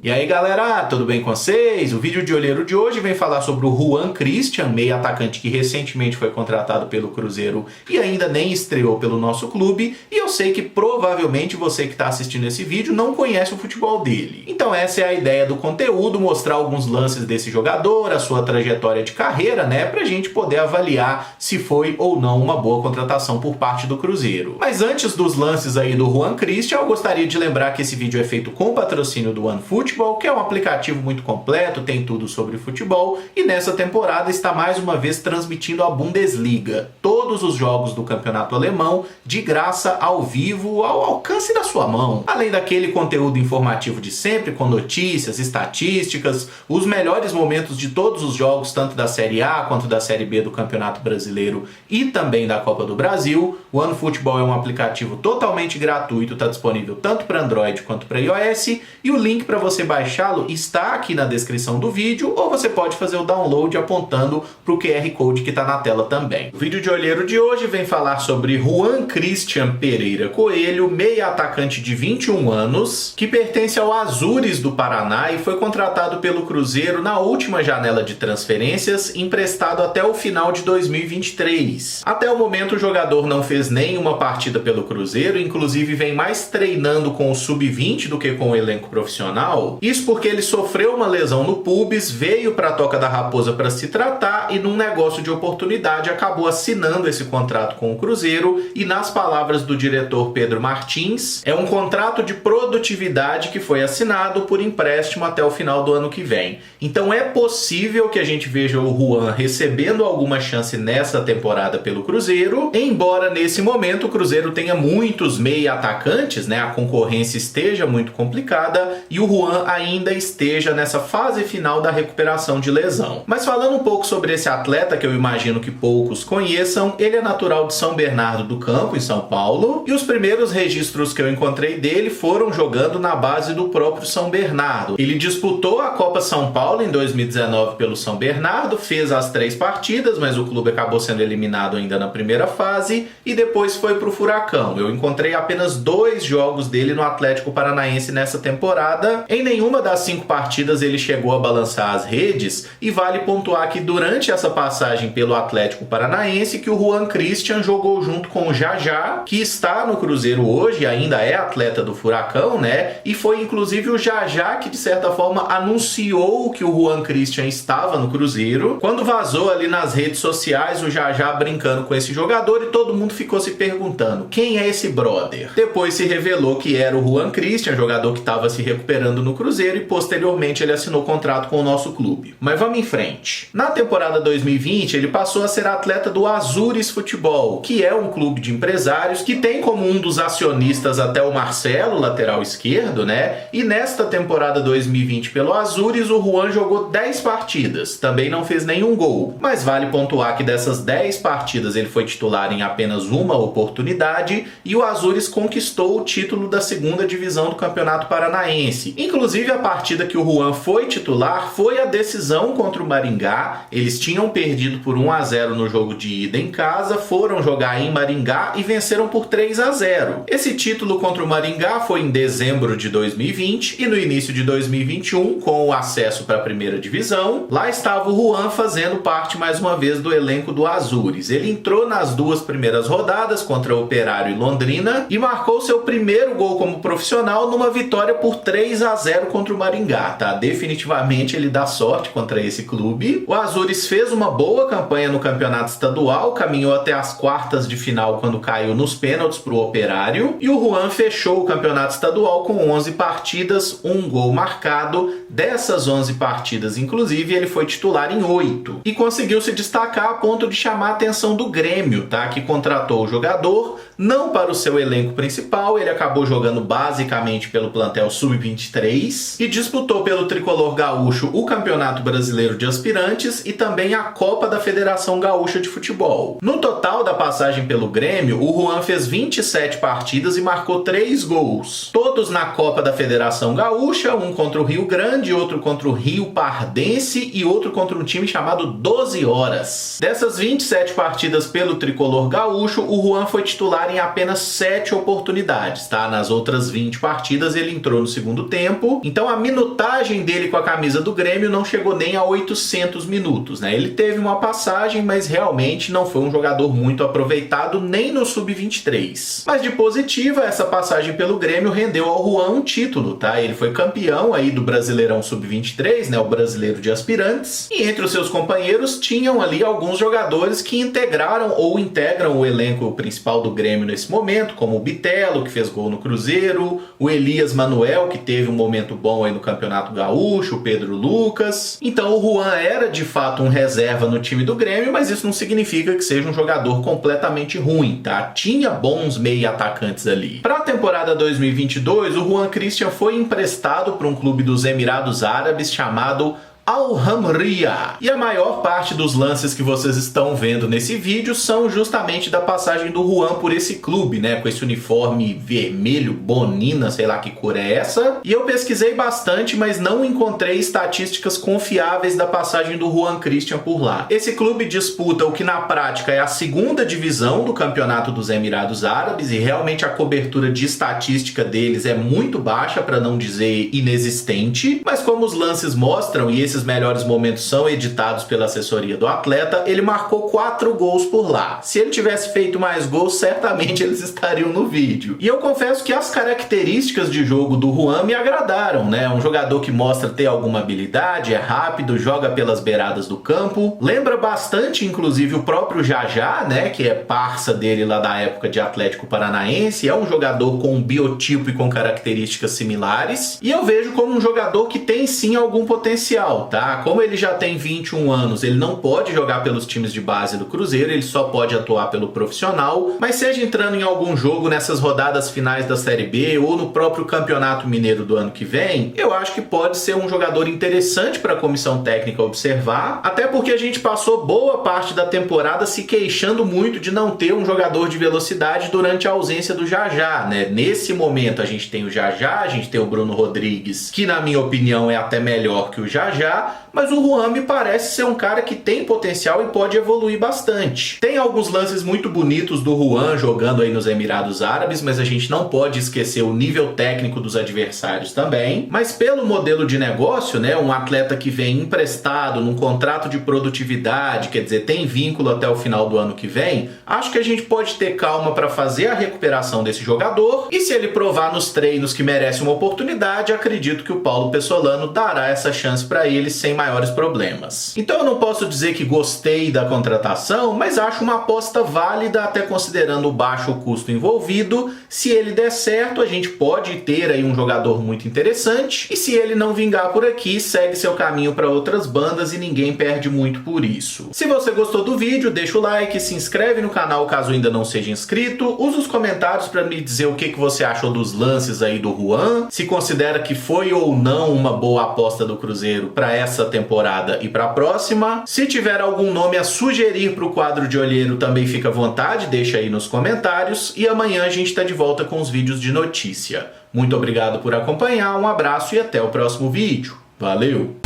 E aí galera, tudo bem com vocês? O vídeo de olheiro de hoje vem falar sobre o Juan Christian, meio atacante que recentemente foi contratado pelo Cruzeiro e ainda nem estreou pelo nosso clube. E eu sei que provavelmente você que está assistindo esse vídeo não conhece o futebol dele. Então essa é a ideia do conteúdo, mostrar alguns lances desse jogador, a sua trajetória de carreira, né? Pra gente poder avaliar se foi ou não uma boa contratação por parte do Cruzeiro. Mas antes dos lances aí do Juan Christian, eu gostaria de lembrar que esse vídeo é feito com patrocínio do OneFootball, que é um aplicativo muito completo, tem tudo sobre futebol, e nessa temporada está mais uma vez transmitindo a Bundesliga. Todos os jogos do campeonato alemão, de graça, ao vivo, ao alcance da sua mão. Além daquele conteúdo informativo de sempre, com notícias, estatísticas, os melhores momentos de todos os jogos, tanto da Série A quanto da Série B do Campeonato Brasileiro e também da Copa do Brasil. O OneFootball é um aplicativo totalmente gratuito, está disponível tanto para Android quanto para iOS, e o link para você baixá-lo está aqui na descrição do vídeo, ou você pode fazer o download apontando para o QR Code que está na tela também. O vídeo de olheiro de hoje vem falar sobre Juan Christian Pereira Coelho, meia atacante de 21 anos, que pertence ao Azures do Paraná e foi contratado pelo Cruzeiro na última janela de transferências, emprestado até o final de 2023. Até o momento o jogador não fez nenhuma partida pelo Cruzeiro, inclusive vem mais treinando com o Sub-20 do que com o elenco profissional. Isso porque ele sofreu uma lesão no pubis, veio para a Toca da Raposa para se tratar e num negócio de oportunidade acabou assinando esse contrato com o Cruzeiro, e nas palavras do diretor Pedro Martins, é um contrato de produtividade que foi assinado por empréstimo até o final do ano que vem. Então é possível que a gente veja o Juan recebendo alguma chance nessa temporada pelo Cruzeiro, embora nesse momento o Cruzeiro tenha muitos meia-atacantes, né? A concorrência esteja muito complicada e o Juan ainda esteja nessa fase final da recuperação de lesão. Mas falando um pouco sobre esse atleta, que eu imagino que poucos conheçam, ele é natural de São Bernardo do Campo, em São Paulo, e os primeiros registros que eu encontrei dele foram jogando na base do próprio São Bernardo. Ele disputou a Copa São Paulo em 2019 pelo São Bernardo, fez as 3 partidas, mas o clube acabou sendo eliminado ainda na primeira fase e depois foi para o Furacão. Eu encontrei apenas 2 jogos dele no Atlético Paranaense nessa temporada. Em nenhuma das 5 partidas ele chegou a balançar as redes, e vale pontuar que durante essa passagem pelo Atlético Paranaense que o Juan Christian jogou junto com o Jajá, que está no Cruzeiro hoje, ainda é atleta do Furacão, né? E foi inclusive o Jajá que de certa forma anunciou que o Juan Christian estava no Cruzeiro, quando vazou ali nas redes sociais o Jajá brincando com esse jogador e todo mundo ficou se perguntando: quem é esse brother? Depois se revelou que era o Juan Christian, jogador que estava se recuperando no Cruzeiro, e posteriormente ele assinou contrato com o nosso clube. Mas vamos em frente. Na temporada 2020 ele passou a ser atleta do Azures Futebol, que é um clube de empresários que tem como um dos acionistas até o Marcelo, lateral esquerdo, né? E nesta temporada 2020 pelo Azures o Juan jogou 10 partidas, também não fez nenhum gol, mas vale pontuar que dessas 10 partidas ele foi titular em apenas uma oportunidade, e o Azures conquistou o título da 2ª divisão do Campeonato Paranaense. Inclusive a partida que o Juan foi titular foi a decisão contra o Maringá. Eles tinham perdido por 1-0 no jogo de ida em casa, foram jogar em Maringá e venceram por 3-0. Esse título contra o Maringá foi em dezembro de 2020, e no início de 2021, com o acesso para a 1ª divisão, lá estava o Juan fazendo parte mais uma vez do elenco do Azures. Ele entrou nas 2 primeiras rodadas contra o Operário e Londrina e marcou seu primeiro gol como profissional numa vitória por 3-0 contra o Maringá, tá? Definitivamente ele dá sorte contra esse clube. O Azures fez uma boa campanha no campeonato estadual, caminhou até as quartas de final quando caiu nos pênaltis para o Operário, e o Juan fechou o campeonato estadual com 11 partidas, 1 gol marcado. Dessas 11 partidas, inclusive, ele foi titular em 8 e conseguiu se destacar a ponto de chamar a atenção do Grêmio, tá? Que contratou o jogador não para o seu elenco principal. Ele acabou jogando basicamente pelo plantel Sub-23 e disputou pelo tricolor gaúcho o Campeonato Brasileiro de Aspirantes e também a Copa da Federação Gaúcha de Futebol. No total da passagem pelo Grêmio, o Juan fez 27 partidas e marcou 3 gols, todos na Copa da Federação Gaúcha, um contra o Rio Grande, outro contra o Rio Pardense e outro contra um time chamado 12 Horas. Dessas 27 partidas pelo tricolor gaúcho, o Juan foi titular em apenas 7 oportunidades, tá? Nas outras 20 partidas ele entrou no segundo tempo campo, então a minutagem dele com a camisa do Grêmio não chegou nem a 800 minutos, né? Ele teve uma passagem, mas realmente não foi um jogador muito aproveitado nem no Sub-23. Mas de positiva, essa passagem pelo Grêmio rendeu ao Juan um título, tá? Ele foi campeão aí do Brasileirão Sub-23, né? O Brasileiro de Aspirantes. E entre os seus companheiros tinham ali alguns jogadores que integraram ou integram o elenco principal do Grêmio nesse momento, como o Bitelo, que fez gol no Cruzeiro, o Elias Manuel, que teve um momento bom aí no Campeonato Gaúcho, o Pedro Lucas. Então o Juan era de fato um reserva no time do Grêmio, mas isso não significa que seja um jogador completamente ruim, tá? Tinha bons meio-atacantes ali. Para a temporada 2022, o Juan Christian foi emprestado para um clube dos Emirados Árabes chamado Al-Hamriya. E a maior parte dos lances que vocês estão vendo nesse vídeo são justamente da passagem do Juan por esse clube, né? Com esse uniforme vermelho, bonina, sei lá que cor é essa. E eu pesquisei bastante, mas não encontrei estatísticas confiáveis da passagem do Juan Christian por lá. Esse clube disputa o que na prática é a segunda divisão do Campeonato dos Emirados Árabes e realmente a cobertura de estatística deles é muito baixa, para não dizer inexistente. Mas como os lances mostram, e esses melhores momentos são editados pela assessoria do atleta, ele marcou 4 gols por lá. Se ele tivesse feito mais gols, certamente eles estariam no vídeo. E eu confesso que as características de jogo do Juan me agradaram, né? Um jogador que mostra ter alguma habilidade, é rápido, joga pelas beiradas do campo, lembra bastante, inclusive, o próprio Jajá, né? Que é parça dele lá da época de Atlético Paranaense, é um jogador com um biotipo e com características similares, e eu vejo como um jogador que tem sim algum potencial, tá? Como ele já tem 21 anos, ele não pode jogar pelos times de base do Cruzeiro, ele só pode atuar pelo profissional, mas seja entrando em algum jogo nessas rodadas finais da Série B ou no próprio Campeonato Mineiro do ano que vem, eu acho que pode ser um jogador interessante para a comissão técnica observar, até porque a gente passou boa parte da temporada se queixando muito de não ter um jogador de velocidade durante a ausência do Jajá, né? Nesse momento a gente tem o Jajá, a gente tem o Bruno Rodrigues, que na minha opinião é até melhor que o Jajá, mas o Juan me parece ser um cara que tem potencial e pode evoluir bastante. Tem alguns lances muito bonitos do Juan jogando aí nos Emirados Árabes, mas a gente não pode esquecer o nível técnico dos adversários também. Mas pelo modelo de negócio, né, um atleta que vem emprestado num contrato de produtividade, quer dizer, tem vínculo até o final do ano que vem, acho que a gente pode ter calma para fazer a recuperação desse jogador, e se ele provar nos treinos que merece uma oportunidade, acredito que o Paulo Pessolano dará essa chance para ele sem maiores problemas. Então eu não posso dizer que gostei da contratação, mas acho uma aposta válida até considerando o baixo custo envolvido. Se ele der certo, a gente pode ter aí um jogador muito interessante, e se ele não vingar por aqui, segue seu caminho para outras bandas e ninguém perde muito por isso. Se você gostou do vídeo, deixa o like, se inscreve no canal caso ainda não seja inscrito, usa os comentários para me dizer o que você achou dos lances aí do Juan, se considera que foi ou não uma boa aposta do Cruzeiro para essa temporada e para a próxima. Se tiver algum nome a sugerir para o quadro de olheiro, também fica à vontade, deixa aí nos comentários, e amanhã a gente está de volta com os vídeos de notícia. Muito obrigado por acompanhar, um abraço e até o próximo vídeo. Valeu!